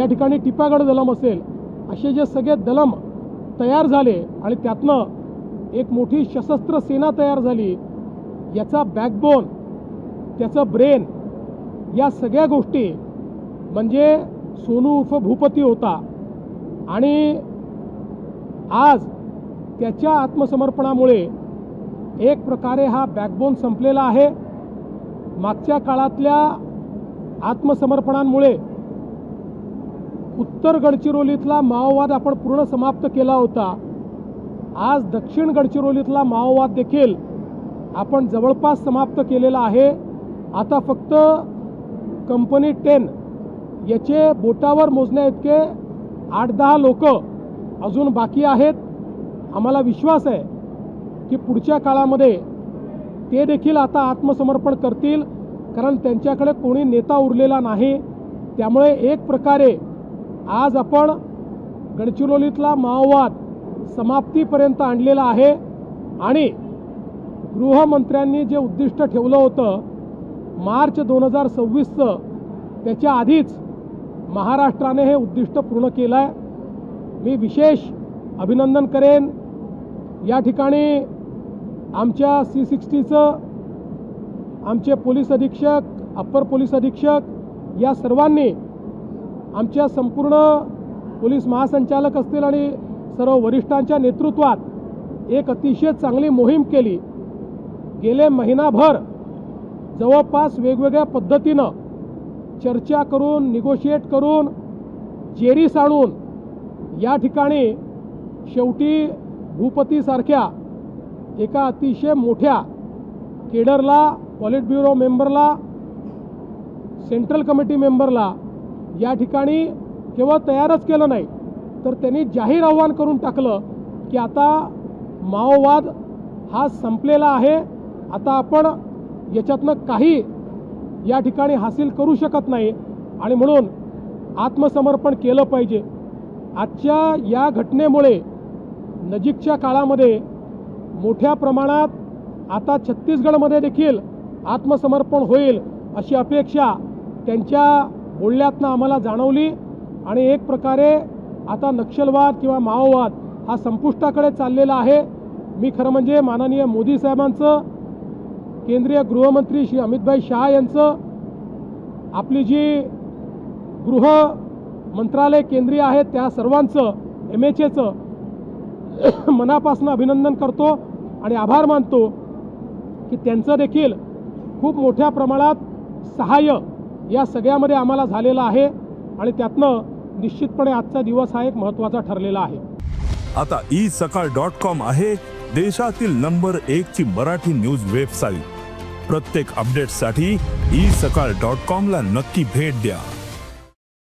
त्या ठिकाणी टिपागड दलम असेल, असे जे सगळे दलम तयार झाले आणि त्यातनं एक मोठी सशस्त्र सेना तयार झाली, याचा बॅकबोन, त्याचं ब्रेन, या सगळ्या गोष्टी म्हणजे सोनू उर्फ भूपती होता। आणि आज त्याच्या आत्मसमर्पणामुळे एक प्रकारे हा बॅकबोन संपलेला आहे। मागच्या काळातल्या आत्मसमर्पणांमुळे उत्तर गडचिरोलीतला माओवाद आपण पूर्ण समाप्त केला होता। आज दक्षिण गडचिरोलीतला माओवाद देखील आपण जवळपास समाप्त केलेला आहे। आता फक्त कंपनी 10 याचे बोटावर मोजण्या इतके 8-10 लोक अजून बाकी आहेत। आम्हाला विश्वास आहे की पुढच्या काळामध्ये ते देखील आता आत्मसमर्पण करतील, कारण त्यांच्याकडे कोणी नेता उरलेला नाही। त्यामुळे एक प्रकारे आज आपण गडचिरोलीतला माओवाद समाप्तीपर्यंत आणलेला आहे। आणि गृहमंत्र्यांनी जे उद्दिष्ट ठेवलं होतं मार्च 2026चं, त्याच्या आधीच महाराष्ट्राने हे उद्दिष्ट पूर्ण केलं आहे। मी विशेष अभिनंदन करेन या ठिकाणी आमच्या C60चं आमचे पोलीस अधीक्षक, अप्पर पोलीस अधीक्षक या सर्वांनी आमच्या संपूर्ण पोलीस महासंचालक असतील आणि सर्व वरिष्ठांच्या नेतृत्वात एक अतिशय चांगली मोहीम केली। गेले महिनाभर जवळपास वेगवेगळ्या पद्धतीनं चर्चा करून, निगोशिएट करून, जेरीस आणून या ठिकाणी शेवटी भूपतीसारख्या एका अतिशय मोठ्या केडरला, पॉलिट ब्युरो मेंबरला, सेंट्रल कमिटी मेंबरला या ठिकाणी केवळ तयारच केलं नाही, तर त्यांनी जाहीर आव्हान करून टाकलं की आता माओवाद हा संपलेला आहे, आता आपण याच्यातनं काही या ठिकाणी हासिल करू शकत नाही आणि म्हणून आत्मसमर्पण केलं पाहिजे। आजच्या या घटनेमुळे नजीकच्या काळामध्ये मोठ्या प्रमाणात आता छत्तीसगडमध्ये देखील आत्मसमर्पण होईल अशी अपेक्षा त्यांच्या बोलण्यातनं आम्हाला जाणवली। आणि एक प्रकारे आता नक्षलवाद किंवा माओवाद हा संपुष्टाकडे चाललेला आहे। मी खरं म्हणजे माननीय मोदी साहेबांचं, केंद्रीय गृहमंत्री श्री अमितभाई शाह यांचं, आपली जी गृह मंत्रालय केंद्रीय आहे त्या सर्वांचं, MHAचं मनापासून अभिनंदन करतो आणि आभार मानतो की त्यांचं देखील खूप मोठ्या प्रमाणात सहाय्य या सगळ्यामध्ये आम्हाला झालेलं आहे आणि त्यातनं निश्चितपणे आजचा दिवस हा एक महत्त्वाचा ठरलेला आहे। आता isakal.com आहे देशातील नंबर 1 ची मराठी न्यूज वेबसाईट। प्रत्येक अपडेटसाठी isakal.com ला नक्की भेट द्या।